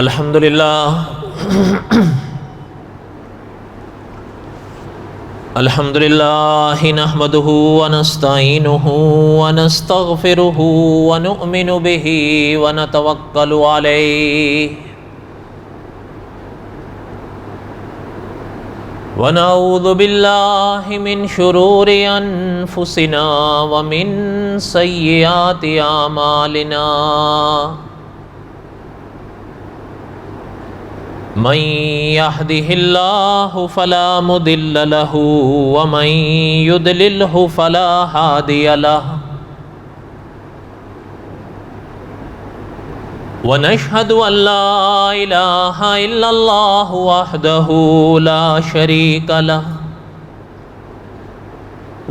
الحمد للہ الحمد للہ نحمده ونستعینه ونستغفره ونؤمن به ونتوکل علیہ ونعوذ باللہ من شرور انفسنا ومن سیئات اعمالنا من يهده الله فلا مضل له ومن يضلله فلا هادي له ونشهد أن لا إله إلا الله وحده لا شريك له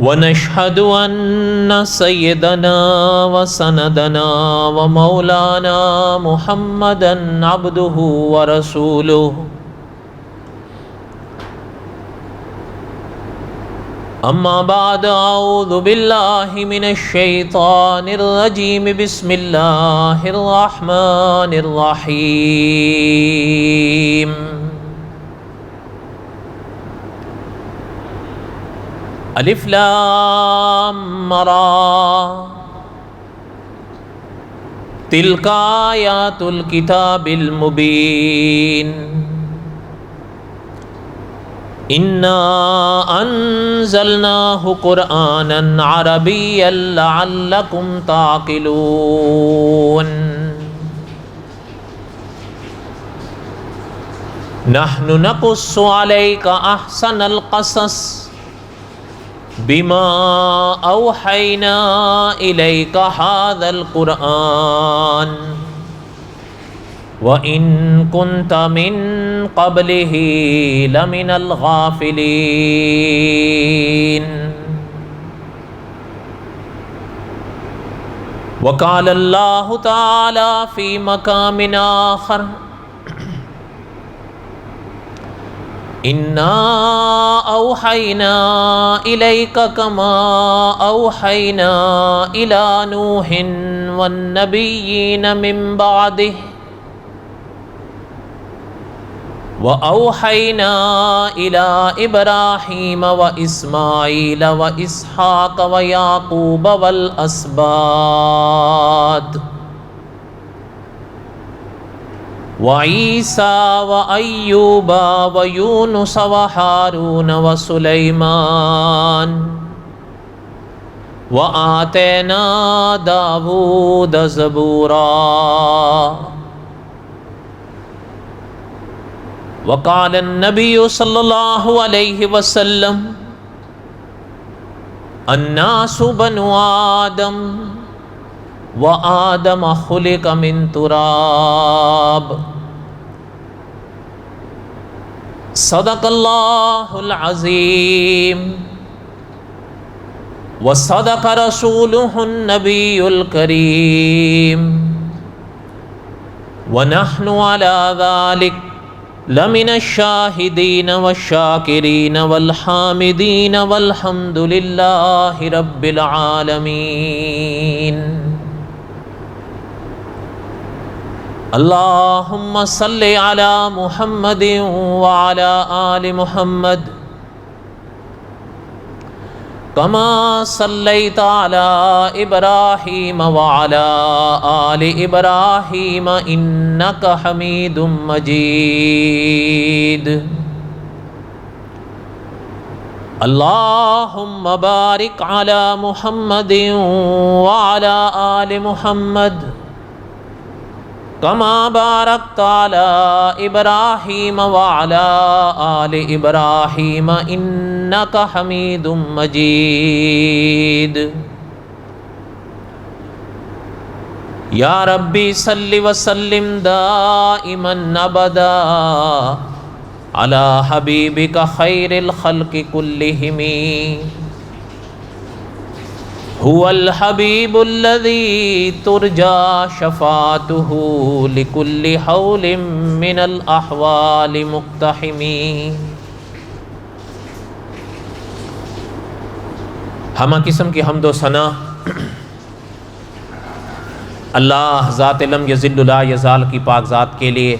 ونشهد أن سيدنا وسندنا ومولانا محمدا عبده ورسوله أما بعد أعوذ بالله من الشيطان الرجيم بسم الله الرحمن الرحيم الف لام را تلك آيات الكتاب المبين إنا أنزلناه قرآنا عربيا لعلكم تعقلون نحن نقص عليك أحسن القصص بما أوحينا إليك هذا القرآن وإن كنت من قبله لمن الغافلين وقال الله تعالى في مقام آخر إنا أوحينا إليك كما أوحينا إلى نوح والنبيين من بعده وأوحينا إلى إبراهيم وإسماعيل وإسحاق ويعقوب والأسباط وعيسى وأيوب ويونس وهارون وسليمان وآتينا داود زبورا وقال النبي صلى الله عليه وسلم الناس بنو آدم وآدم خلق من تراب صدق الله العظيم وصدق رسوله النبي الكريم ونحن على ذلك لمن الشاهدين والشاكرين والحامدين والحمد لله رب العالمين اللهم صل على محمد وعلى آل محمد كما صليت على إبراهيم وعلى آل إبراهيم إنك حميد مجيد اللهم بارك على محمد وعلى آل محمد كما باركت على إبراهيم وعلى آل إبراهيم إنك حميد مجيد يا ربي صل وسلم دائما أبدا على حبيبك خير الخلق كلهم هو الحبيب الذي ترجى شفاعته لكل حول من الأحوال مقتحم. ہمہ قسم کی حمد و ثنا اللہ ذات لم یزل لا یزال کی پاک ذات کے لیے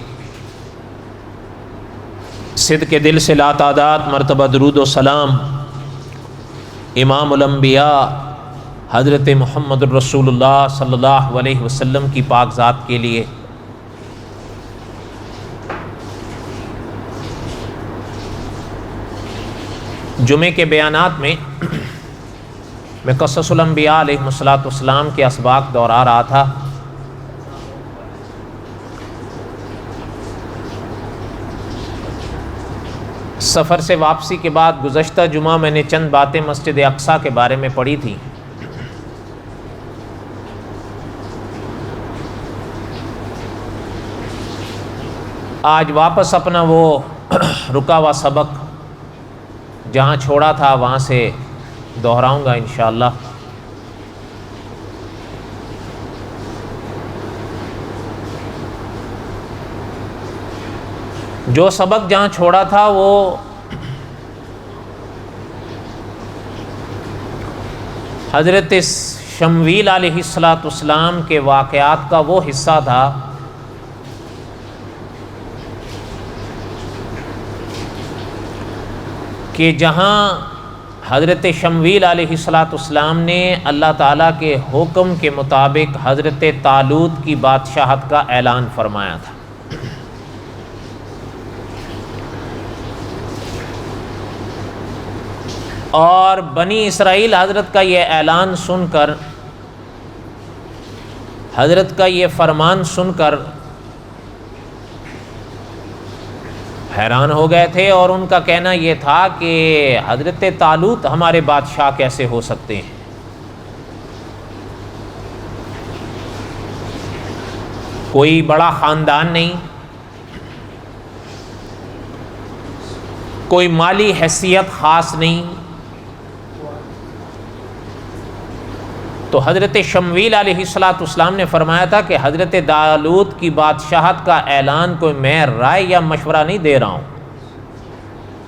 صدق دل سے لاتعداد مرتبہ درود و سلام امام الانبیاء حضرت محمد الرسول اللہ صلی اللہ علیہ وسلم کی پاک ذات کے لیے۔ جمعے کے بیانات میں میں قصص الانبیاء علیہ الصلوۃ والسلام کے اسباق دہرا رہا تھا۔ سفر سے واپسی کے بعد گزشتہ جمعہ میں نے چند باتیں مسجد اقصیٰ کے بارے میں پڑھی تھی۔ آج واپس اپنا وہ رکا ہوا سبق جہاں چھوڑا تھا وہاں سے دہراؤں گا انشاءاللہ۔ جو سبق جہاں چھوڑا تھا وہ حضرت شمویل علیہ السلام کے واقعات کا وہ حصہ تھا کہ جہاں حضرت شمویل علیہ السلام نے اللہ تعالیٰ کے حکم کے مطابق حضرت طالوت کی بادشاہت کا اعلان فرمایا تھا۔ اور بنی اسرائیل حضرت کا یہ اعلان سن کر، حضرت کا یہ فرمان سن کر حیران ہو گئے تھے، اور ان کا کہنا یہ تھا کہ حضرت طالوت ہمارے بادشاہ کیسے ہو سکتے ہیں؟ کوئی بڑا خاندان نہیں، کوئی مالی حیثیت خاص نہیں، تو حضرت شمویل علیہ السلام نے فرمایا تھا کہ حضرت طالوت کی بادشاہت کا اعلان کوئی میں رائے یا مشورہ نہیں دے رہا ہوں،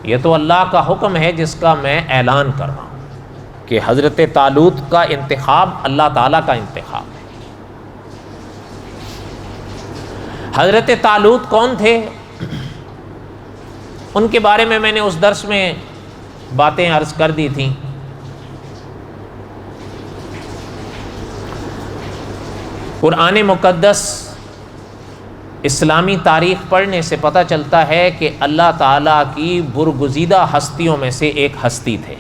یہ تو اللہ کا حکم ہے جس کا میں اعلان کر رہا ہوں کہ حضرت طالوت کا انتخاب اللہ تعالیٰ کا انتخاب ہے۔ حضرت طالوت کون تھے؟ ان کے بارے میں نے اس درس میں باتیں عرض کر دی تھیں۔ قرآن مقدس اسلامی تاریخ پڑھنے سے پتہ چلتا ہے کہ اللہ تعالیٰ کی برگزیدہ ہستیوں میں سے ایک ہستی تھے۔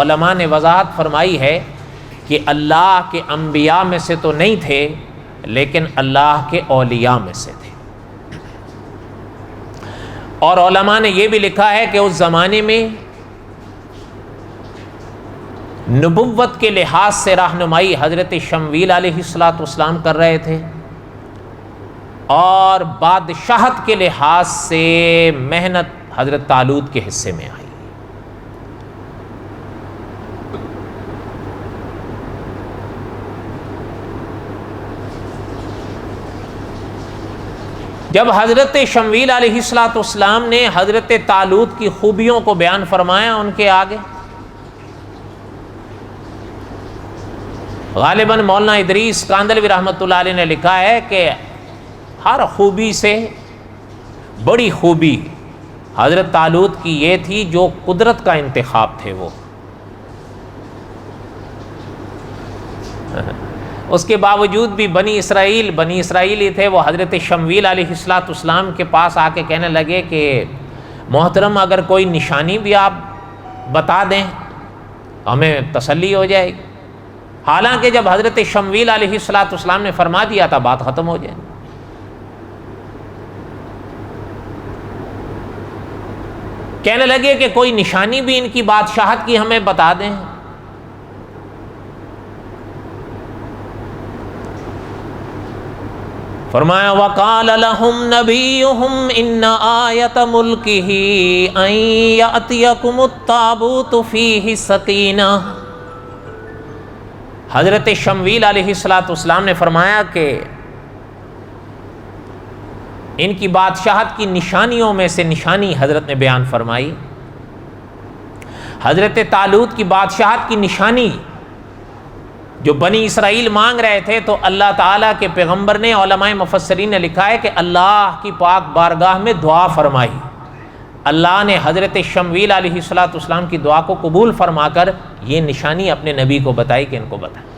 علماء نے وضاحت فرمائی ہے کہ اللہ کے انبیاء میں سے تو نہیں تھے، لیکن اللہ کے اولیاء میں سے تھے۔ اور علماء نے یہ بھی لکھا ہے کہ اس زمانے میں نبوت کے لحاظ سے رہنمائی حضرت شمویل علیہ السلام کر رہے تھے، اور بادشاہت کے لحاظ سے محنت حضرت طالوت کے حصے میں آئی۔ جب حضرت شمویل علیہ السلام نے حضرت طالوت کی خوبیوں کو بیان فرمایا ان کے آگے، غالباً مولانا ادریس کاندلوی رحمۃ اللہ علیہ نے لکھا ہے کہ ہر خوبی سے بڑی خوبی حضرت طالوت کی یہ تھی جو قدرت کا انتخاب تھے وہ۔ اس کے باوجود بھی بنی اسرائیلی تھے، وہ حضرت شمویل علیہ السلام کے پاس آ کے کہنے لگے کہ محترم اگر کوئی نشانی بھی آپ بتا دیں ہمیں تسلی ہو جائے گی۔ حالانکہ جب حضرت شمویل علیہ السلام نے فرما دیا تھا بات ختم ہو جائے۔ کہنے لگے کہ کوئی نشانی بھی ان کی بادشاہت کی ہمیں بتا دیں۔ فرمایا وَقَالَ لَهُمْ نَبِيُّهُمْ إِنَّ آيَةَ مُلْكِهِ أَن يَأْتِيَكُمُ التَّابُوتُ فِيهِ سَكِينَةٌ۔ حضرت شمویل علیہ السلام نے فرمایا کہ ان کی بادشاہت کی نشانیوں میں سے نشانی حضرت نے بیان فرمائی۔ حضرت طالوت کی بادشاہت کی نشانی جو بنی اسرائیل مانگ رہے تھے، تو اللہ تعالیٰ کے پیغمبر نے، علماء مفسرین نے لکھا ہے کہ اللہ کی پاک بارگاہ میں دعا فرمائی اللہ نے حضرت شمویل علیہ السلام کی دعا کو قبول فرما کر یہ نشانی اپنے نبی کو بتائی کہ ان کو بتائیں۔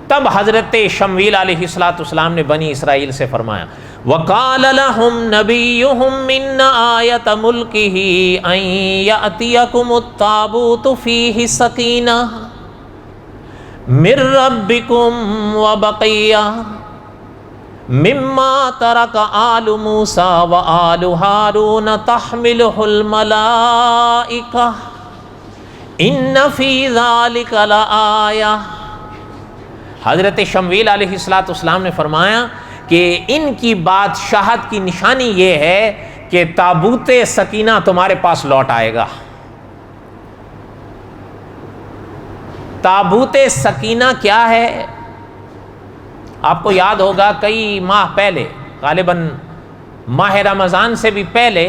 تب حضرت شمویل علیہ السلام نے بنی اسرائیل سے فرمایا وَقَالَ لَهُمْ نَبِيُّهُمْ إِنَّ آيَةَ مُلْكِهِ أَن يَأْتِيَكُمُ التَّابُوتُ فِيهِ سَكِينَةٌ مِّن رَّبِّكُمْ وَبَقِيَّةٌ مِّمَّا تَرَكَ آلُ مُوسَىٰ وَآلُ هَارُونَ تَحْمِلُهُ الْمَلَائِكَةُ إِنَّ فِي ذَلِكَ لَآيَةً۔ حضرت شمویل علیہ السلام نے فرمایا کہ ان کی بادشاہت کی نشانی یہ ہے کہ تابوت سکینہ تمہارے پاس لوٹ آئے گا۔ تابوت سکینہ کیا ہے؟ آپ کو یاد ہوگا کئی ماہ پہلے، غالباً ماہ رمضان سے بھی پہلے،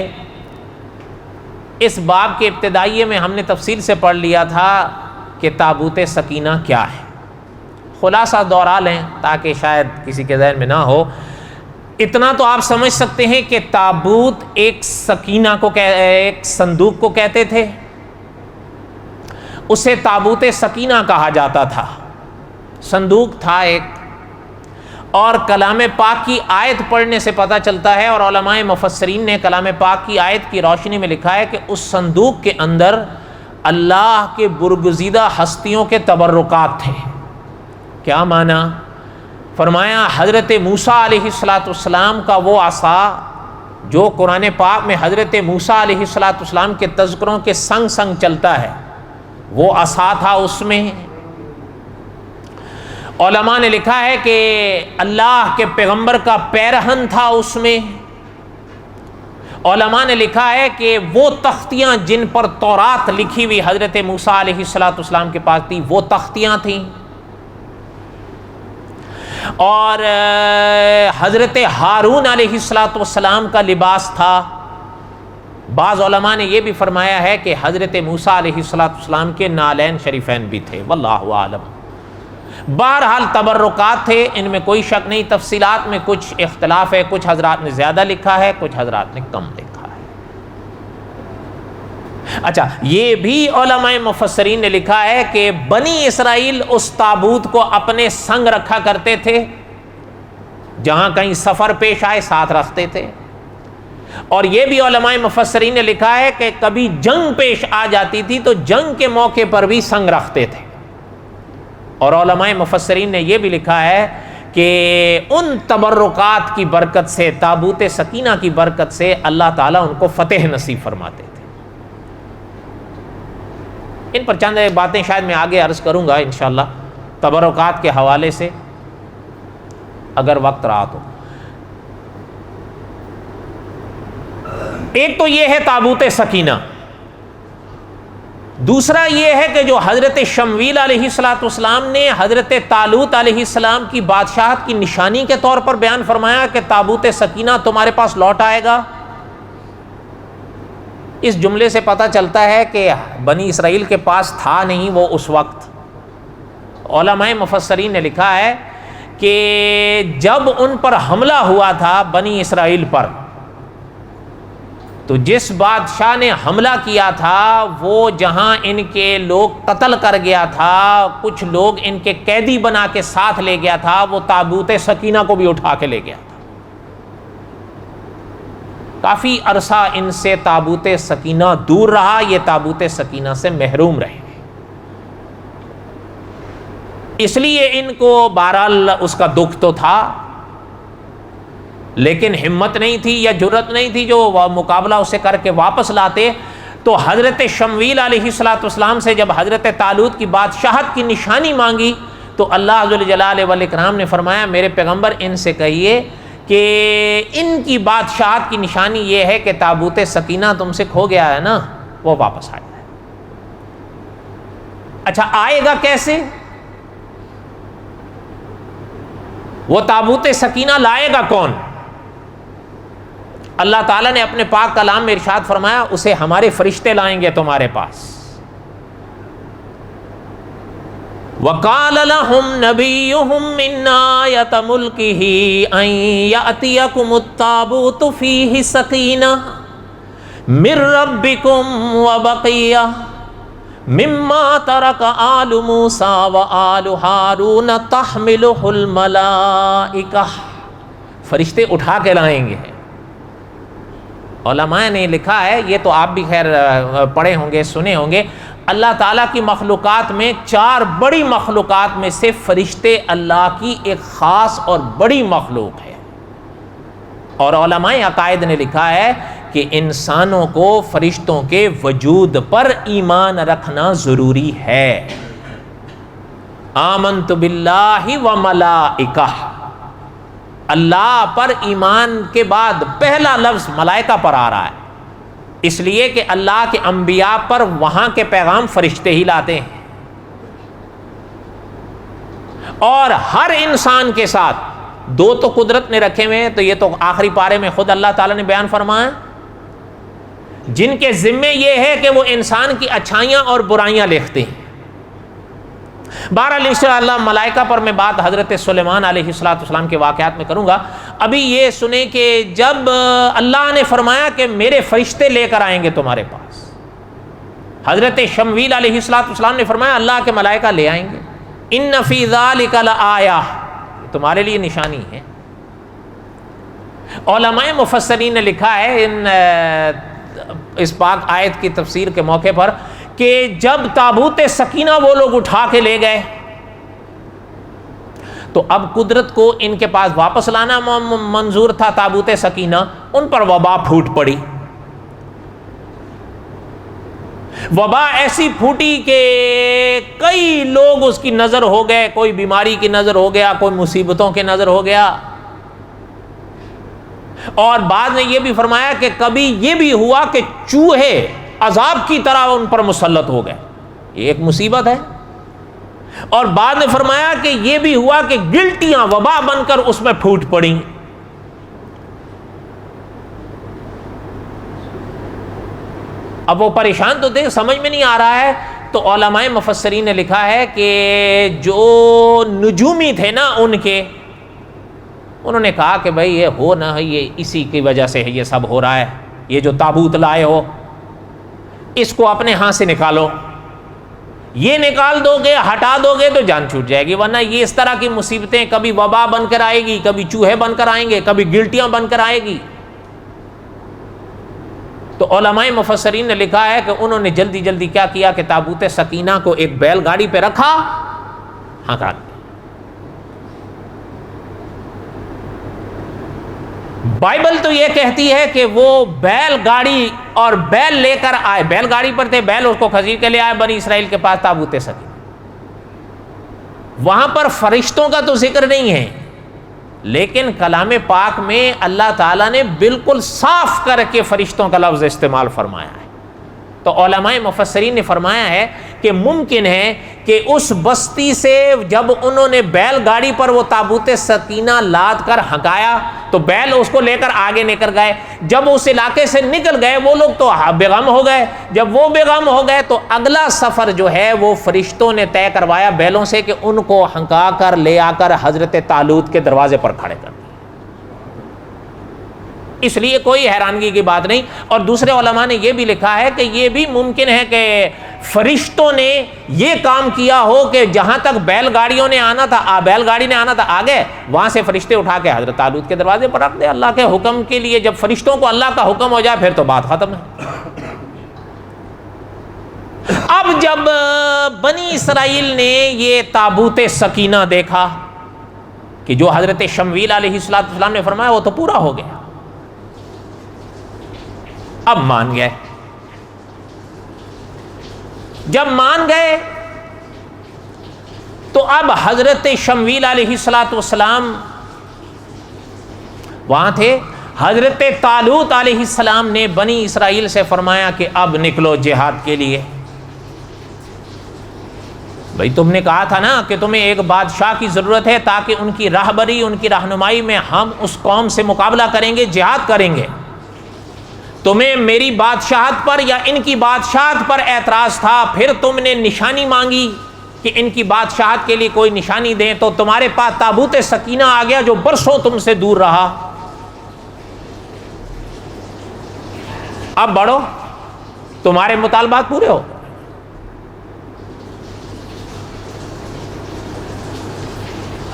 اس باب کے ابتدائیے میں ہم نے تفصیل سے پڑھ لیا تھا کہ تابوت سکینہ کیا ہے۔ خلاصہ دوہرا لیں تاکہ شاید کسی کے ذہن میں نہ ہو۔ اتنا تو آپ سمجھ سکتے ہیں کہ تابوت ایک سکینہ کو ایک صندوق کو کہتے تھے، اسے تابوت سکینہ کہا جاتا تھا۔ صندوق تھا ایک، اور کلام پاک کی آیت پڑھنے سے پتہ چلتا ہے، اور علماء مفسرین نے کلام پاک کی آیت کی روشنی میں لکھا ہے کہ اس صندوق کے اندر اللہ کے برگزیدہ ہستیوں کے تبرکات تھے۔ کیا معنی؟ فرمایا حضرت موسیٰ علیہ السلام کا وہ عصا جو قرآن پاک میں حضرت موسیٰ علیہ السلام کے تذکروں کے سنگ سنگ چلتا ہے، وہ عصا تھا اس میں۔ علماء نے لکھا ہے کہ اللہ کے پیغمبر کا پیرہن تھا اس میں۔ علماء نے لکھا ہے کہ وہ تختیاں جن پر تورات لکھی ہوئی حضرت موسیٰ علیہ السلام کے پاس تھی، وہ تختیاں تھیں۔ اور حضرت ہارون علیہ السلام کا لباس تھا۔ بعض علماء نے یہ بھی فرمایا ہے کہ حضرت موسیٰ علیہ السلام کے نالین شریفین بھی تھے، واللہ عالم۔ بہرحال تبرکات تھے، ان میں کوئی شک نہیں۔ تفصیلات میں کچھ اختلاف ہے، کچھ حضرات نے زیادہ لکھا ہے، کچھ حضرات نے کم لکھا ہے۔ اچھا، یہ بھی علماء مفسرین نے لکھا ہے کہ بنی اسرائیل اس تابوت کو اپنے سنگ رکھا کرتے تھے، جہاں کہیں سفر پیش آئے ساتھ رکھتے تھے۔ اور یہ بھی علماء مفسرین نے لکھا ہے کہ کبھی جنگ پیش آ جاتی تھی تو جنگ کے موقع پر بھی سنگ رکھتے تھے۔ اور علماء مفسرین نے یہ بھی لکھا ہے کہ ان تبرکات کی برکت سے، تابوت سکینہ کی برکت سے اللہ تعالیٰ ان کو فتح نصیب فرماتے تھے۔ ان پر چند باتیں شاید میں آگے عرض کروں گا انشاءاللہ تبرکات کے حوالے سے، اگر وقت رہا تو۔ ایک تو یہ ہے تابوت سکینہ، دوسرا یہ ہے کہ جو حضرت شمویل علیہ السلام نے حضرت طالوت علیہ السلام کی بادشاہت کی نشانی کے طور پر بیان فرمایا کہ تابوت سکینہ تمہارے پاس لوٹ آئے گا۔ اس جملے سے پتہ چلتا ہے کہ بنی اسرائیل کے پاس تھا نہیں وہ اس وقت۔ علماء مفسرین نے لکھا ہے کہ جب ان پر حملہ ہوا تھا بنی اسرائیل پر، تو جس بادشاہ نے حملہ کیا تھا وہ جہاں ان کے لوگ قتل کر گیا تھا، کچھ لوگ ان کے قیدی بنا کے ساتھ لے گیا تھا، وہ تابوت سکینہ کو بھی اٹھا کے لے گیا تھا۔ کافی عرصہ ان سے تابوت سکینہ دور رہا، یہ تابوت سکینہ سے محروم رہے۔ اس لیے ان کو بہرحال اس کا دکھ تو تھا، لیکن ہمت نہیں تھی یا جرت نہیں تھی جو مقابلہ اسے کر کے واپس لاتے۔ تو حضرت شمویل علیہ السلام سے جب حضرت طالوت کی بادشاہت کی نشانی مانگی تو اللہ ذو الجلال والاکرام نے فرمایا میرے پیغمبر ان سے کہیے کہ ان کی بادشاہت کی نشانی یہ ہے کہ تابوت سکینہ تم سے کھو گیا ہے نا، وہ واپس آ جائے۔ اچھا، آئے گا کیسے؟ وہ تابوت سکینہ لائے گا کون؟ اللہ تعالیٰ نے اپنے پاک کلام میں ارشاد فرمایا اسے ہمارے فرشتے لائیں گے تمہارے پاس۔ وَقَالَ لَهُمْ نَبِيُّهُمْ مِنْ آيَةِ مُلْكِهِ أَنْ يَأْتِيَكُمُ التَّابُوتُ فِيهِ سَكِينَةٌ من ربکم وبقیہ مما ترک آل موسیٰ وآل ہارون تحملہ الملائکہ، فرشتے اٹھا کے لائیں گے۔ علماء نے لکھا ہے، یہ تو آپ بھی خیر پڑھے ہوں گے، سنے ہوں گے، اللہ تعالیٰ کی مخلوقات میں 4 بڑی مخلوقات میں سے فرشتے اللہ کی ایک خاص اور بڑی مخلوق ہے۔ اور علماء عقائد نے لکھا ہے کہ انسانوں کو فرشتوں کے وجود پر ایمان رکھنا ضروری ہے۔ آمنت باللہ و ملائکہ، اللہ پر ایمان کے بعد پہلا لفظ ملائکہ پر آ رہا ہے، اس لیے کہ اللہ کے انبیاء پر وہاں کے پیغام فرشتے ہی لاتے ہیں۔ اور ہر انسان کے ساتھ 2 تو قدرت نے رکھے ہوئے ہیں، تو یہ تو آخری پارے میں خود اللہ تعالیٰ نے بیان فرمایا، جن کے ذمے یہ ہے کہ وہ انسان کی اچھائیاں اور برائیاں لکھتے ہیں۔ بہرحال انشاءاللہ ملائکہ پر میں بات حضرت سلیمان علیہ السلام کے واقعات میں کروں گا۔ ابھی یہ سنیں کہ جب اللہ نے فرمایا کہ میرے فرشتے لے کر آئیں گے تمہارے پاس، حضرت شمویل علیہ السلام نے فرمایا اللہ کے ملائکہ لے آئیں گے، ان فی ذالک لآیہ، تمہارے لیے نشانی ہے۔ علماء مفسرین نے لکھا ہے اس پاک آیت کی تفسیر کے موقع پر کہ جب تابوت سکینہ وہ لوگ اٹھا کے لے گئے تو اب قدرت کو ان کے پاس واپس لانا منظور تھا تابوت سکینہ، ان پر وبا پھوٹ پڑی۔ وبا ایسی پھوٹی کہ کئی لوگ اس کی نظر ہو گئے، کوئی بیماری کی نظر ہو گیا، کوئی مصیبتوں کی نظر ہو گیا۔ اور بعد نے یہ بھی فرمایا کہ کبھی یہ بھی ہوا کہ چوہے عذاب کی طرح ان پر مسلط ہو گئے، یہ ایک مصیبت ہے۔ اور بعد نے فرمایا کہ یہ بھی ہوا کہ گلٹیاں وبا بن کر اس میں پھوٹ پڑیں۔ اب وہ پریشان تو تھے، سمجھ میں نہیں آ رہا ہے، تو علماء مفسرین نے لکھا ہے کہ جو نجومی تھے نا ان کے، انہوں نے کہا کہ بھائی یہ ہو نہ ہے، یہ اسی کی وجہ سے ہے، یہ سب ہو رہا ہے، یہ جو تابوت لائے ہو اس کو اپنے ہاتھ سے نکالو، یہ نکال دو گے، ہٹا دو گے تو جان چھوٹ جائے گی، ورنہ یہ اس طرح کی مصیبتیں کبھی وبا بن کر آئے گی، کبھی چوہے بن کر آئیں گے، کبھی گلٹیاں بن کر آئے گی۔ تو علماء مفسرین نے لکھا ہے کہ انہوں نے جلدی جلدی کیا کیا کہ تابوت سکینہ کو ایک بیل گاڑی پہ رکھا، ہٹا دیا۔ بائبل تو یہ کہتی ہے کہ وہ بیل گاڑی اور بیل لے کر آئے، بیل گاڑی پر تھے، بیل اس کو کھسیڑ کے لے آئے بنی اسرائیل کے پاس تابوت سکینہ۔ وہاں پر فرشتوں کا تو ذکر نہیں ہے، لیکن کلام پاک میں اللہ تعالیٰ نے بالکل صاف کر کے فرشتوں کا لفظ استعمال فرمایا ہے۔ تو علماء مفسرین نے فرمایا ہے کہ ممکن ہے کہ اس بستی سے جب انہوں نے بیل گاڑی پر وہ تابوت سکینہ لاد کر ہنکایا تو بیل اس کو لے کر آگے نکل گئے، جب اس علاقے سے نکل گئے وہ لوگ تو بے غم ہو گئے، جب وہ بے غم ہو گئے تو اگلا سفر جو ہے وہ فرشتوں نے طے کروایا بیلوں سے کہ ان کو ہنکا کر لے آ کر حضرت طالوت کے دروازے پر کھڑے کر دیا۔ اس لیے کوئی حیرانگی کی بات نہیں۔ اور دوسرے علماء نے یہ بھی لکھا ہے کہ یہ بھی ممکن ہے کہ فرشتوں نے یہ کام کیا ہو کہ جہاں تک بیل گاڑیوں نے آنا تھا، بیل گاڑی نے آنا تھا آگے، وہاں سے فرشتے اٹھا کے حضرت طالوت کے دروازے پر رکھ دے اللہ کے حکم کے لیے۔ جب فرشتوں کو اللہ کا حکم ہو جائے پھر تو بات ختم ہے۔ اب جب بنی اسرائیل نے یہ تابوت سکینہ دیکھا کہ جو حضرت شمویل علیہ السلام نے فرمایا وہ تو پورا ہو گیا، اب مان گئے۔ جب مان گئے تو اب حضرت شمویل علیہ السلام وہاں تھے، حضرت طالوت علیہ السلام نے بنی اسرائیل سے فرمایا کہ اب نکلو جہاد کے لیے۔ بھئی تم نے کہا تھا نا کہ تمہیں ایک بادشاہ کی ضرورت ہے تاکہ ان کی راہبری، ان کی رہنمائی میں ہم اس قوم سے مقابلہ کریں گے، جہاد کریں گے۔ تمہیں میری بادشاہت پر یا ان کی بادشاہت پر اعتراض تھا، پھر تم نے نشانی مانگی کہ ان کی بادشاہت کے لیے کوئی نشانی دیں، تو تمہارے پاس تابوت سکینہ آ گیا جو برسوں تم سے دور رہا۔ اب بڑھو، تمہارے مطالبات پورے ہو۔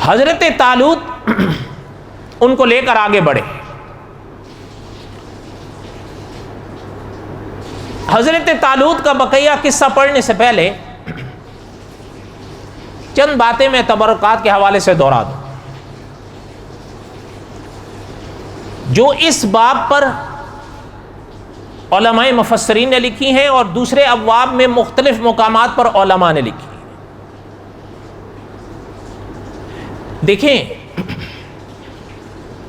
حضرت طالوت ان کو لے کر آگے بڑھے۔ حضرت طالوت کا بقیہ قصہ پڑھنے سے پہلے چند باتیں میں تبرکات کے حوالے سے دوہرا دوں جو اس باب پر علماء مفسرین نے لکھی ہیں اور دوسرے ابواب میں مختلف مقامات پر علماء نے لکھی ہیں۔ دیکھیں،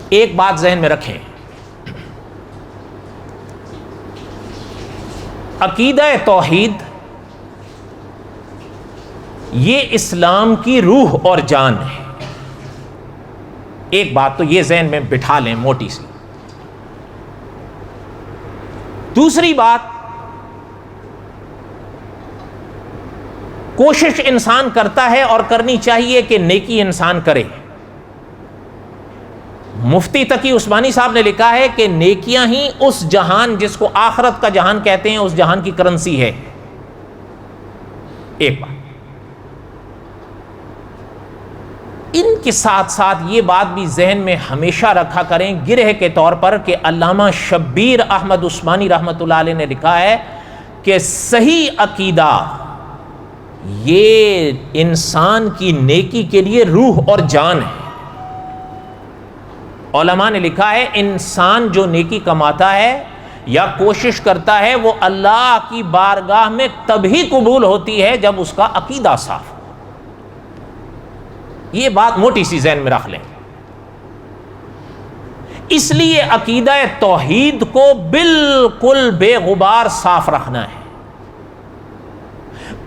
ایک بات ذہن میں رکھیں، عقیدہ توحید یہ اسلام کی روح اور جان ہے۔ ایک بات تو یہ ذہن میں بٹھا لیں موٹی سی۔ دوسری بات، کوشش انسان کرتا ہے اور کرنی چاہیے کہ نیکی انسان کرے۔ مفتی تقی عثمانی صاحب نے لکھا ہے کہ نیکیاں ہی اس جہان جس کو آخرت کا جہان کہتے ہیں اس جہان کی کرنسی ہے۔ ایک بات، ان کے ساتھ ساتھ یہ بات بھی ذہن میں ہمیشہ رکھا کریں گرہ کے طور پر کہ علامہ شبیر احمد عثمانی رحمۃ اللہ علیہ نے لکھا ہے کہ صحیح عقیدہ یہ انسان کی نیکی کے لیے روح اور جان ہے۔ علماء نے لکھا ہے انسان جو نیکی کماتا ہے یا کوشش کرتا ہے وہ اللہ کی بارگاہ میں تبھی قبول ہوتی ہے جب اس کا عقیدہ صاف ہو۔ یہ بات موٹی سی ذہن میں رکھ لیں۔ اس لیے عقیدہ توحید کو بالکل بے غبار صاف رکھنا ہے۔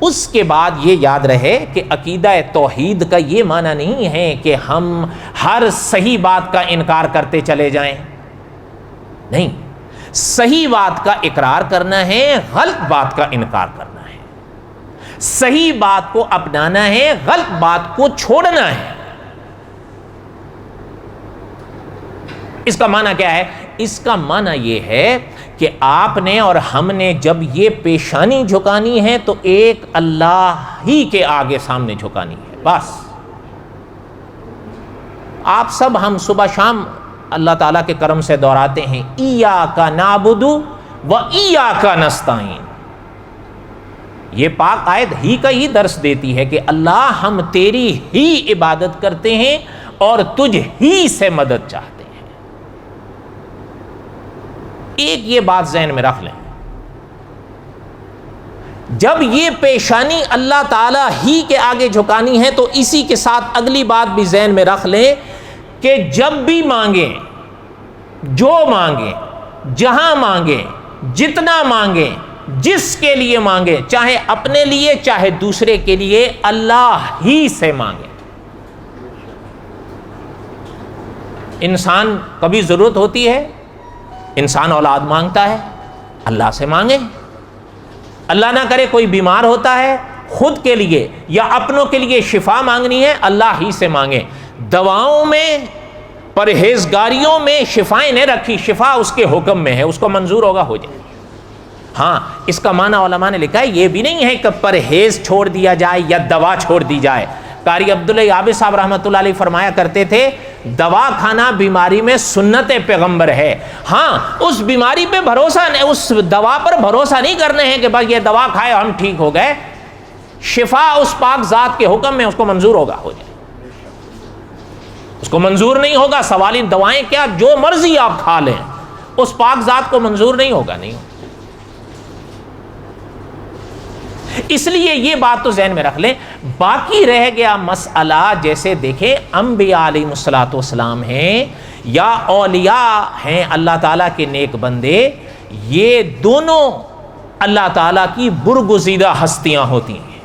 اس کے بعد یہ یاد رہے کہ عقیدہ توحید کا یہ معنی نہیں ہے کہ ہم ہر صحیح بات کا انکار کرتے چلے جائیں، نہیں، صحیح بات کا اقرار کرنا ہے، غلط بات کا انکار کرنا ہے، صحیح بات کو اپنانا ہے، غلط بات کو چھوڑنا ہے۔ اس کا معنی کیا ہے؟ اس کا معنی یہ ہے کہ آپ نے اور ہم نے جب یہ پیشانی جھکانی ہے تو ایک اللہ ہی کے آگے سامنے جھکانی ہے، بس۔ آپ سب ہم صبح شام اللہ تعالیٰ کے کرم سے دہراتے ہیں ایاک نعبد و ایاک نستعین۔ یہ پاک آیت ہی کا ہی درس دیتی ہے کہ اللہ ہم تیری ہی عبادت کرتے ہیں اور تجھ ہی سے مدد چاہتے ہیں۔ ایک یہ بات ذہن میں رکھ لیں، جب یہ پیشانی اللہ تعالی ہی کے آگے جھکانی ہے تو اسی کے ساتھ اگلی بات بھی ذہن میں رکھ لیں کہ جب بھی مانگیں، جو مانگیں، جہاں مانگیں، جتنا مانگیں، جس کے لیے مانگیں، چاہے اپنے لیے چاہے دوسرے کے لیے، اللہ ہی سے مانگیں۔ انسان کبھی ضرورت ہوتی ہے، انسان اولاد مانگتا ہے، اللہ سے مانگیں۔ اللہ نہ کرے کوئی بیمار ہوتا ہے، خود کے لیے یا اپنوں کے لیے شفا مانگنی ہے، اللہ ہی سے مانگیں۔ دواؤں میں، پرہیزگاریوں میں شفائیں نہیں رکھی، شفا اس کے حکم میں ہے، اس کو منظور ہوگا ہو جائے۔ ہاں، اس کا معنی علماء نے لکھا ہے یہ بھی نہیں ہے کہ پرہیز چھوڑ دیا جائے یا دوا چھوڑ دی جائے۔ قاری عبداللہ یابی صاحب رحمۃ اللہ علیہ فرمایا کرتے تھے دوا کھانا بیماری میں سنت پیغمبر ہے۔ ہاں، اس بیماری پہ بھروسہ نہیں، اس دوا پر بھروسہ نہیں کرنے ہیں کہ بس یہ دوا کھائے ہم ٹھیک ہو گئے۔ شفا اس پاک ذات کے حکم میں، اس کو منظور ہوگا ہو جائے، اس کو منظور نہیں ہوگا۔ سوالی دوائیں کیا جو مرضی آپ کھا لیں، اس پاک ذات کو منظور نہیں ہوگا، نہیں ہوگا۔ اس لیے یہ بات تو ذہن میں رکھ لیں۔ باقی رہ گیا مسئلہ، جیسے دیکھیں انبیاء علیہ الصلوۃ والسلام ہیں یا اولیاء ہیں اللہ تعالیٰ کے نیک بندے، یہ دونوں اللہ تعالیٰ کی برگزیدہ ہستیاں ہوتی ہیں۔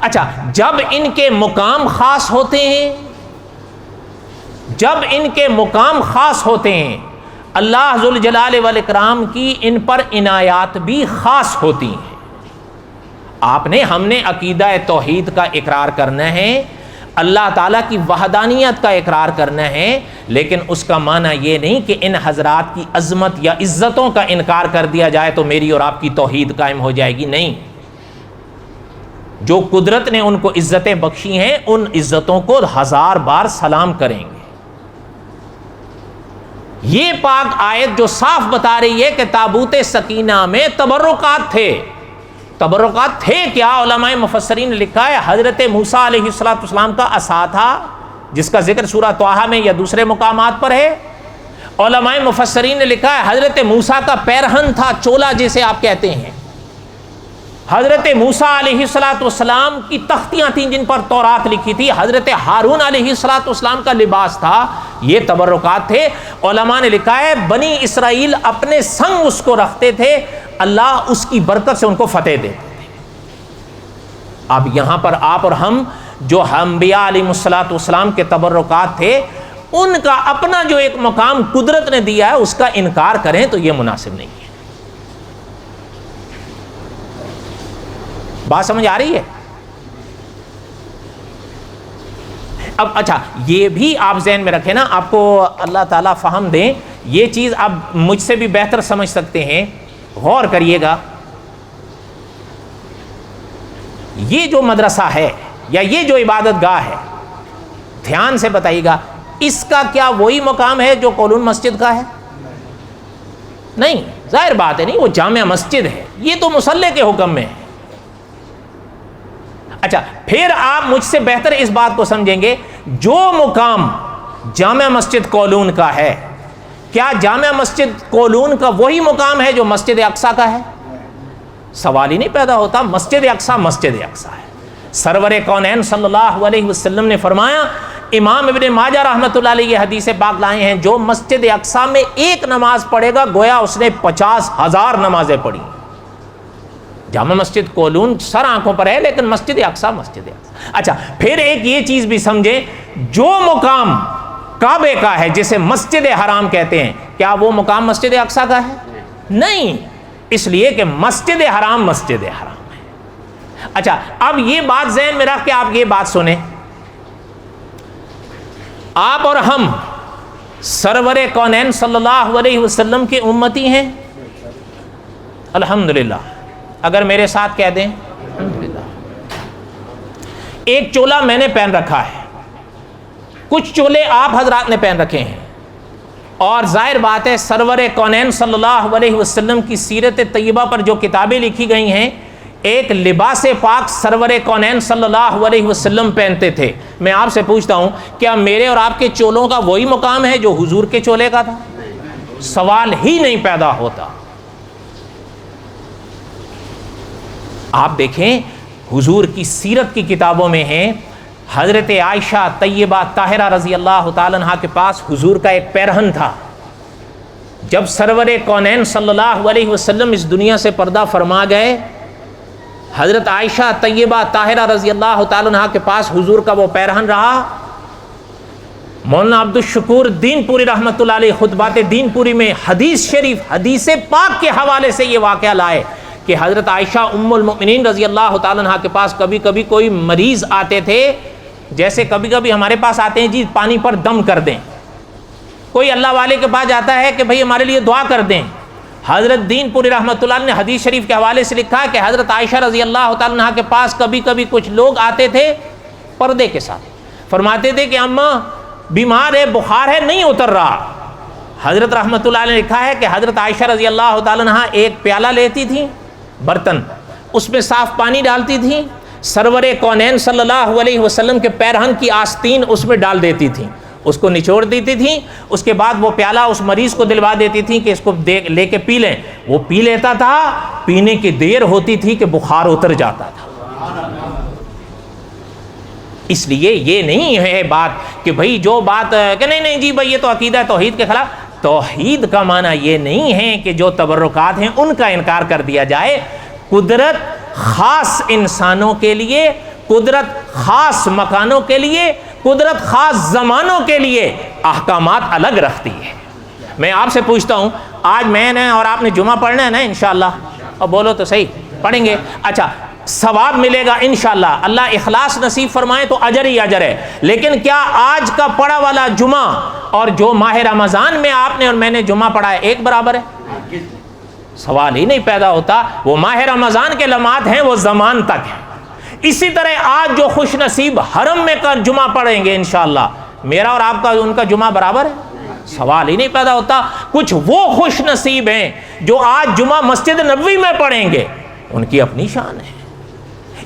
اچھا، جب ان کے مقام خاص ہوتے ہیں، جب ان کے مقام خاص ہوتے ہیں، اللہ ذوالجلال والاکرام کی ان پر عنایات بھی خاص ہوتی ہیں۔ آپ نے، ہم نے عقیدہ توحید کا اقرار کرنا ہے، اللہ تعالیٰ کی وحدانیت کا اقرار کرنا ہے، لیکن اس کا معنی یہ نہیں کہ ان حضرات کی عظمت یا عزتوں کا انکار کر دیا جائے تو میری اور آپ کی توحید قائم ہو جائے گی. نہیں، جو قدرت نے ان کو عزتیں بخشی ہیں ان عزتوں کو 1000 بار سلام کریں گے. یہ پاک آیت جو صاف بتا رہی ہے کہ تابوت سکینہ میں تبرکات تھے. تبرکات تھے کیا؟ علماء مفسرین نے لکھا ہے حضرت موسیٰ علیہ السلام کا عصا تھا، جس کا ذکر سورہ طٰہٰ میں یا دوسرے مقامات پر ہے. علماء مفسرین نے لکھا ہے حضرت موسیٰ کا پیرہن تھا، چولا جسے آپ کہتے ہیں. حضرت موسیٰ علیہ السلام کی تختیاں تھیں جن پر تورات لکھی تھی. حضرت ہارون علیہ السلام کا لباس تھا. یہ تبرکات تھے. علماء نے لکھا ہے بنی اسرائیل اپنے سنگ اس کو رکھتے تھے، اللہ اس کی برکت سے ان کو فتح دیتے تھے. اب یہاں پر آپ اور ہم جو انبیاء علیہ السلام کے تبرکات تھے ان کا اپنا جو ایک مقام قدرت نے دیا ہے اس کا انکار کریں تو یہ مناسب نہیں ہے. بات سمجھ آ رہی ہے؟ اب اچھا یہ بھی آپ ذہن میں رکھیں نا، آپ کو اللہ تعالیٰ فہم دیں، یہ چیز آپ مجھ سے بھی بہتر سمجھ سکتے ہیں. غور کریے گا، یہ جو مدرسہ ہے یا یہ جو عبادت گاہ ہے، دھیان سے بتائیے گا، اس کا کیا وہی مقام ہے جو کولون مسجد کا ہے؟ نہیں، ظاہر بات ہے نہیں، وہ جامع مسجد ہے. یہ تو مصلی کے حکم میں ہے. اچھا پھر آپ مجھ سے بہتر اس بات کو سمجھیں گے، جو مقام جامع مسجد کولون کا ہے، کیا جامع مسجد کولون کا وہی مقام ہے جو مسجد اقصیٰ کا ہے؟ سوال ہی نہیں پیدا ہوتا. مسجد اقصیٰ مسجد اقصیٰ ہے. سرور کونین صلی اللہ علیہ وسلم نے فرمایا، امام ابن ماجہ رحمۃ اللہ علیہ یہ حدیث پاک لائے ہیں، جو مسجد اقصیٰ میں ایک نماز پڑھے گا گویا اس نے 50,000 نمازیں پڑھی. جامع مسجد کولون سر آنکھوں پر ہے، لیکن مسجد اقصیٰ مسجد اقصیٰ. اچھا پھر ایک یہ چیز بھی سمجھیں، جو مقام کعبے کا ہے جسے مسجد حرام کہتے ہیں، کیا وہ مقام مسجد اقصیٰ کا ہے؟ نہیں، اس لیے کہ مسجد حرام مسجد حرام ہے. اچھا اب یہ بات ذہن میں رکھ کے آپ یہ بات سنیں، آپ اور ہم سرور کونین صلی اللہ علیہ وسلم کے امتی ہیں الحمدللہ. اگر میرے ساتھ کہہ دیں الحمدللہ. ایک چولا میں نے پہن رکھا ہے، کچھ چولے آپ حضرات نے پہن رکھے ہیں، اور ظاہر بات ہے سرور کونین صلی اللہ علیہ وسلم کی سیرت طیبہ پر جو کتابیں لکھی گئی ہیں، ایک لباس پاک سرور کونین صلی اللہ علیہ وسلم پہنتے تھے. میں آپ سے پوچھتا ہوں، کیا میرے اور آپ کے چولوں کا وہی مقام ہے جو حضور کے چولے کا تھا؟ سوال ہی نہیں پیدا ہوتا. آپ دیکھیں حضور کی سیرت کی کتابوں میں ہیں، حضرت عائشہ طیبہ طاہرہ رضی اللہ تعالیٰ عنہ کے پاس حضور کا ایک پیرہن تھا. جب سرور کونین صلی اللہ علیہ وسلم اس دنیا سے پردہ فرما گئے، حضرت عائشہ طیبہ طاہرہ رضی اللہ تعالیٰ عنہ کے پاس حضور کا وہ پیرہن رہا. مولانا عبد الشکور دین پوری رحمۃ اللہ علیہ خطبات دین پوری میں حدیث شریف حدیث پاک کے حوالے سے یہ واقعہ لائے کہ حضرت عائشہ ام المؤمنین رضی اللہ تعالیٰ عنہ کے پاس کبھی کبھی کوئی مریض آتے تھے، جیسے کبھی کبھی ہمارے پاس آتے ہیں جی پانی پر دم کر دیں، کوئی اللہ والے کے پاس جاتا ہے کہ بھئی ہمارے لیے دعا کر دیں. حضرت دین پوری رحمۃ اللہ نے حدیث شریف کے حوالے سے لکھا کہ حضرت عائشہ رضی اللہ تعالیٰ عنہ کے پاس کبھی کبھی کچھ لوگ آتے تھے پردے کے ساتھ، فرماتے تھے کہ اماں بیمار ہے، بخار ہے، نہیں اتر رہا. حضرت رحمۃ اللہ نے لکھا ہے کہ حضرت عائشہ رضی اللہ تعالیٰ عنہ ایک پیالہ لیتی تھی، برتن، اس میں صاف پانی ڈالتی تھی، سرور کونین صلی اللہ علیہ وسلم کے پیرہن کی آستین اس میں ڈال دیتی تھی، اس کو نچوڑ دیتی تھی، اس کے بعد وہ پیالہ اس مریض کو دلوا دیتی تھی کہ اس کو لے کے پی لیں. وہ پی لیتا تھا، پینے کی دیر ہوتی تھی کہ بخار اتر جاتا تھا. اس لیے یہ نہیں ہے بات کہ بھئی جو بات کہ نہیں جی بھئی یہ تو عقیدہ توحید کے خلاف. توحید کا معنی یہ نہیں ہے کہ جو تبرکات ہیں ان کا انکار کر دیا جائے. قدرت خاص انسانوں کے لیے، قدرت خاص مکانوں کے لیے، قدرت خاص زمانوں کے لیے احکامات الگ رکھتی ہے. میں آپ سے پوچھتا ہوں، آج میں نے اور آپ نے جمعہ پڑھنا ہے نا انشاءاللہ، اور بولو تو صحیح پڑھیں گے. اچھا ثواب ملے گا انشاءاللہ. اللہ اخلاص نصیب فرمائے تو اجر ہی اجر ہے. لیکن کیا آج کا پڑھا والا جمعہ اور جو ماہ رمضان میں آپ نے اور میں نے جمعہ پڑھا ہے ایک برابر ہے؟ سوال ہی نہیں پیدا ہوتا. وہ ماہ رمضان کے لمحات ہیں، وہ زمان تک ہیں. اسی طرح آج جو خوش نصیب حرم میں کا جمعہ پڑھیں گے انشاءاللہ، میرا اور آپ کا ان کا جمعہ برابر ہے؟ سوال ہی نہیں پیدا ہوتا. کچھ وہ خوش نصیب ہیں جو آج جمعہ مسجد نبوی میں پڑھیں گے، ان کی اپنی شان ہے.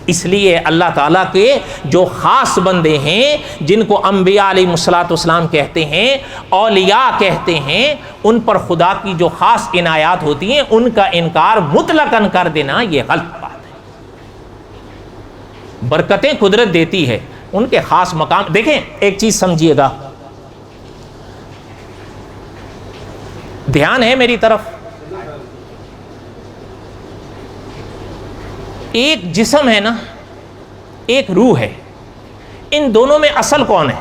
اس لیے اللہ تعالیٰ کے جو خاص بندے ہیں جن کو انبیاء علیہ الصلوۃ والسلام کہتے ہیں، اولیاء کہتے ہیں، ان پر خدا کی جو خاص عنایات ہوتی ہیں ان کا انکار مطلقاً کر دینا یہ غلط بات ہے. برکتیں قدرت دیتی ہے، ان کے خاص مقام. دیکھیں ایک چیز سمجھیے گا، دھیان ہے میری طرف. ایک جسم ہے نا، ایک روح ہے. ان دونوں میں اصل کون ہے؟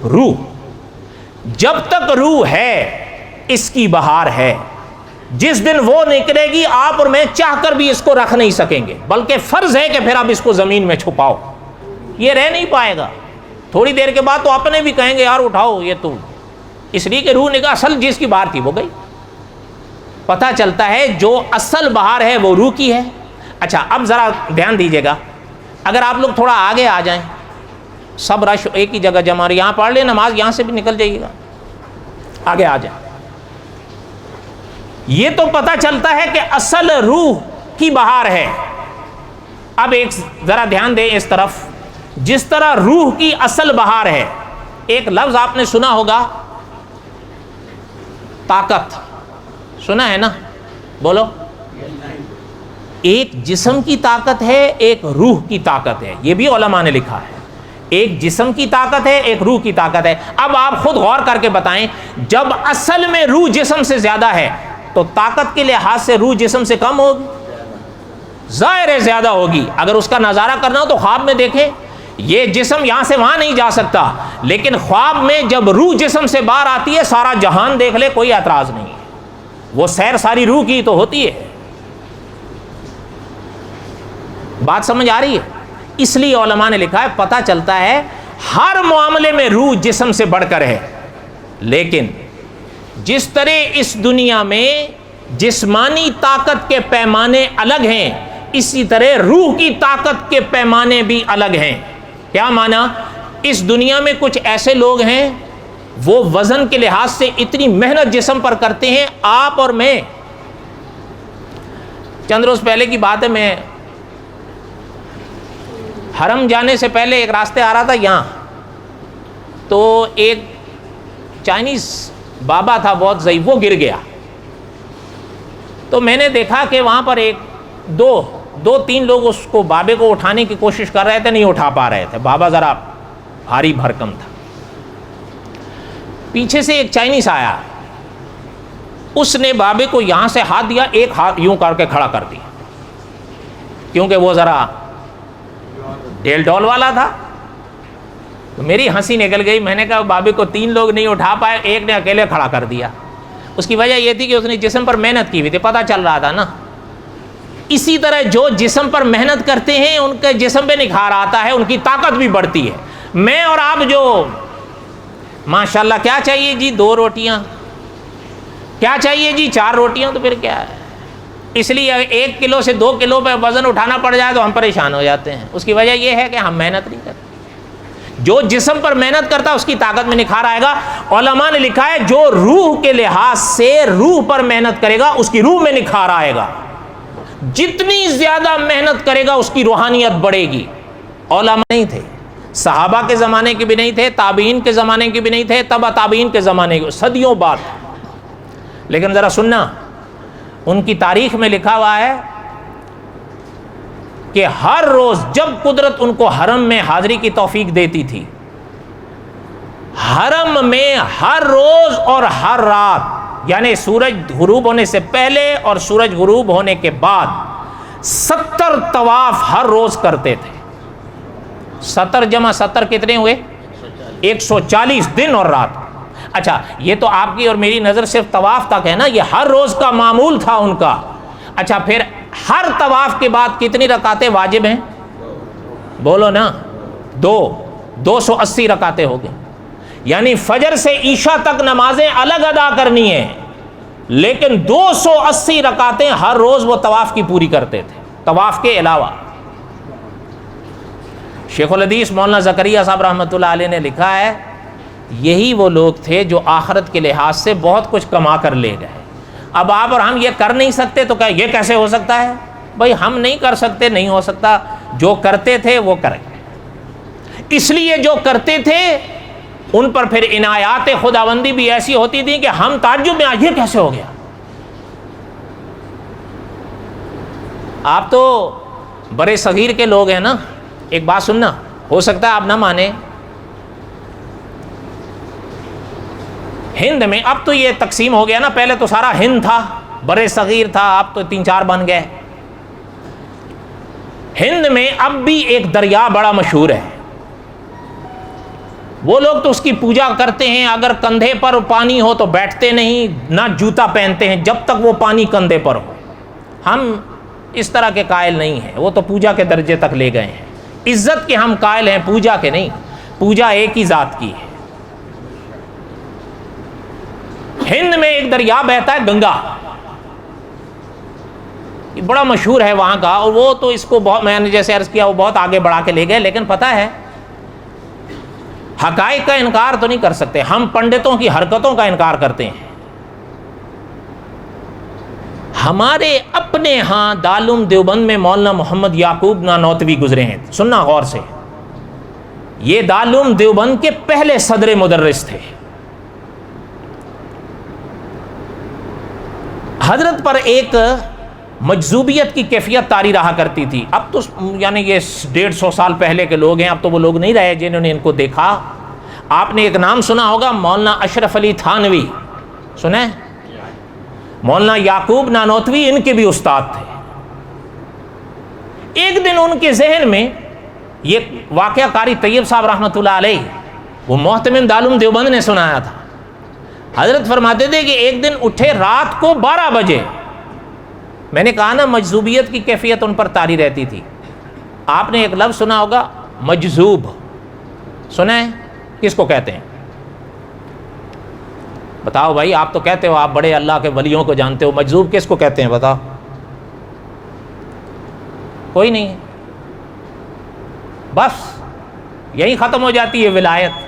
روح. جب تک روح ہے اس کی بہار ہے. جس دن وہ نکلے گی آپ اور میں چاہ کر بھی اس کو رکھ نہیں سکیں گے، بلکہ فرض ہے کہ پھر آپ اس کو زمین میں چھپاؤ، یہ رہ نہیں پائے گا. تھوڑی دیر کے بعد تو اپنے بھی کہیں گے یار اٹھاؤ یہ تو، اس لیے کہ روح نکاح اصل جس کی بہار تھی وہ گئی. پتہ چلتا ہے جو اصل بہار ہے وہ روح کی ہے. اچھا اب ذرا دھیان دیجیے گا، اگر آپ لوگ تھوڑا آگے آ جائیں، سب رش ایک ہی جگہ جمع، یہاں پڑھ لیں نماز، یہاں سے بھی نکل جائیے گا، آگے آ جائیں. یہ تو پتہ چلتا ہے کہ اصل روح کی بہار ہے. اب ایک ذرا دھیان دیں اس طرف، جس طرح روح کی اصل بہار ہے، ایک لفظ آپ نے سنا ہوگا طاقت، سنا ہے نا؟ بولو. ایک جسم کی طاقت ہے، ایک روح کی طاقت ہے. یہ بھی علماء نے لکھا ہے، ایک جسم کی طاقت ہے، ایک روح کی طاقت ہے. اب آپ خود غور کر کے بتائیں، جب اصل میں روح جسم سے زیادہ ہے تو طاقت کے لحاظ سے روح جسم سے کم ہوگی؟ ظاہر ہے زیادہ ہوگی. اگر اس کا نظارہ کرنا ہو تو خواب میں دیکھیں، یہ جسم یہاں سے وہاں نہیں جا سکتا، لیکن خواب میں جب روح جسم سے باہر آتی ہے سارا جہان دیکھ لے، کوئی اعتراض نہیں ہے. وہ سیر ساری روح کی تو ہوتی ہے. بات سمجھ آ رہی ہے؟ اس لیے علماء نے لکھا ہے پتہ چلتا ہے ہر معاملے میں روح جسم سے بڑھ کر ہے. لیکن جس طرح اس دنیا میں جسمانی طاقت کے پیمانے الگ ہیں، اسی طرح روح کی طاقت کے پیمانے بھی الگ ہیں. کیا معنی؟ اس دنیا میں کچھ ایسے لوگ ہیں وہ وزن کے لحاظ سے اتنی محنت جسم پر کرتے ہیں. آپ اور میں، چند روز پہلے کی بات ہے، میں حرم جانے سے پہلے ایک راستے آ رہا تھا یہاں، تو ایک چائنیز بابا تھا بہت ضعیف، وہ گر گیا. تو میں نے دیکھا کہ وہاں پر ایک دو تین لوگ اس کو بابے کو اٹھانے کی کوشش کر رہے تھے، نہیں اٹھا پا رہے تھے. بابا ذرا بھاری بھرکم تھا. پیچھے سے ایک چائنیز آیا، اس نے بابے کو یہاں سے ہاتھ دیا، ایک ہاتھ یوں کر کے کھڑا کر دیا، کیونکہ وہ ذرا ڈیل ڈول والا تھا. تو میری ہنسی نکل گئی. میں نے کہا بابے کو تین لوگ نہیں اٹھا پائے، ایک نے اکیلے کھڑا کر دیا. اس کی وجہ یہ تھی کہ اس نے جسم پر محنت کی ہوئی تھی، پتہ چل رہا تھا نا. اسی طرح جو جسم پر محنت کرتے ہیں ان کے جسم پہ نکھار آتا ہے، ان کی طاقت بھی بڑھتی ہے. میں اور آپ جو ماشاءاللہ کیا چاہیے جی 2 روٹیاں، کیا چاہیے جی 4 روٹیاں، تو پھر کیا ہے. اس لیے 1 کلو سے 2 کلو پہ وزن اٹھانا پڑ جائے تو ہم پریشان ہو جاتے ہیں. اس کی وجہ یہ ہے کہ ہم محنت نہیں کرتے. جو جسم پر محنت کرتا ہے اس کی طاقت میں نکھار آئے گا. علماء نے لکھا ہے جو روح کے لحاظ سے روح پر محنت کرے گا اس کی روح میں نکھار آئے گا. جتنی زیادہ محنت کرے گا اس کی روحانیت بڑھے گی. علماء نہیں تھے، صحابہ کے زمانے کے بھی نہیں تھے، تابعین کے زمانے کے بھی نہیں تھے، تبع تابعین کے زمانے کے، صدیوں بعد. لیکن ذرا سننا، ان کی تاریخ میں لکھا ہوا ہے کہ ہر روز جب قدرت ان کو حرم میں حاضری کی توفیق دیتی تھی، حرم میں ہر روز اور ہر رات، یعنی سورج غروب ہونے سے پہلے اور سورج غروب ہونے کے بعد 70 طواف ہر روز کرتے تھے. 70 جمع 70 کتنے ہوئے؟ 140 دن اور رات. اچھا یہ تو آپ کی اور میری نظر صرف طواف تک ہے نا، یہ ہر روز کا معمول تھا ان کا. اچھا پھر ہر طواف کے بعد کتنی رکعتیں واجب ہیں؟ بولو نا، 280 رکعتیں ہو گئی. یعنی فجر سے عشاء تک نمازیں الگ ادا کرنی ہیں، لیکن 280 رکعتیں ہر روز وہ طواف کی پوری کرتے تھے، طواف کے علاوہ. شیخ الحدیث مولانا زکریا صاحب رحمۃ اللہ علیہ نے لکھا ہے یہی وہ لوگ تھے جو آخرت کے لحاظ سے بہت کچھ کما کر لے گئے. اب آپ اور ہم یہ کر نہیں سکتے تو کیا یہ کیسے ہو سکتا ہے؟ بھائی ہم نہیں کر سکتے، نہیں ہو سکتا. جو کرتے تھے وہ کریں. اس لیے جو کرتے تھے ان پر پھر عنایات خداوندی بھی ایسی ہوتی تھی کہ ہم تعجب میں یہ کیسے ہو گیا. آپ تو برے صغیر کے لوگ ہیں نا. ایک بات سننا، ہو سکتا ہے آپ نہ مانیں، ہند میں اب تو یہ تقسیم ہو گیا نا، پہلے تو سارا ہند تھا، برے صغیر تھا، اب تو 3-4 بن گئے. ہند میں اب بھی ایک دریا بڑا مشہور ہے. وہ لوگ تو اس کی پوجا کرتے ہیں، اگر کندھے پر پانی ہو تو بیٹھتے نہیں، نہ جوتا پہنتے ہیں جب تک وہ پانی کندھے پر ہو. ہم اس طرح کے قائل نہیں ہیں، وہ تو پوجا کے درجے تک لے گئے ہیں. عزت کے ہم قائل ہیں، پوجا کے نہیں. پوجا ایک ہی ذات کی ہے. ہند میں ایک دریا بہتا ہے گنگا، یہ بڑا مشہور ہے وہاں کا. اور وہ تو اس کو بہت، میں نے جیسے عرض کیا، وہ بہت آگے بڑھا کے لے گئے. لیکن پتہ ہے حقائق کا انکار تو نہیں کر سکتے. ہم پنڈتوں کی حرکتوں کا انکار کرتے ہیں. ہمارے اپنے ہاں دارالعلوم دیوبند میں مولانا محمد یعقوب نانوتوی گزرے ہیں. سننا غور سے، یہ دارالعلوم دیوبند کے پہلے صدر مدرس تھے. حضرت پر ایک مجذوبیت کی کیفیت طاری رہا کرتی تھی. اب تو یعنی یہ 150 سال پہلے کے لوگ ہیں، اب تو وہ لوگ نہیں رہے جنہوں نے ان کو دیکھا. آپ نے ایک نام سنا ہوگا، مولانا اشرف علی تھانوی، سنیں؟ مولانا یعقوب نانوتوی ان کے بھی استاد تھے. ایک دن ان کے ذہن میں یہ واقعہ قاری طیب صاحب رحمۃ اللہ علیہ، وہ محتمم دارالعلوم دیوبند نے سنایا تھا. حضرت فرماتے تھے کہ ایک دن اٹھے رات کو 12 بجے. میں نے کہا نا مجذوبیت کی کیفیت ان پر طاری رہتی تھی. آپ نے ایک لفظ سنا ہوگا مجذوب، سنا ہے؟ کس کو کہتے ہیں؟ بتاؤ بھائی، آپ تو کہتے ہو آپ بڑے اللہ کے ولیوں کو جانتے ہو، مجذوب کس کو کہتے ہیں بتاؤ؟ کوئی نہیں. بس یہی ختم ہو جاتی ہے ولایت.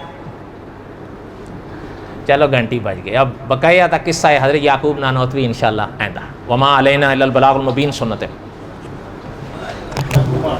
چلو گھنٹی بج گئی. اب بقیہ تھا قصہ ہے حضرت یعقوب نانوتوی انشاءاللہ آئندہ. وما علینا الا البلاغ المبین سنت ہے.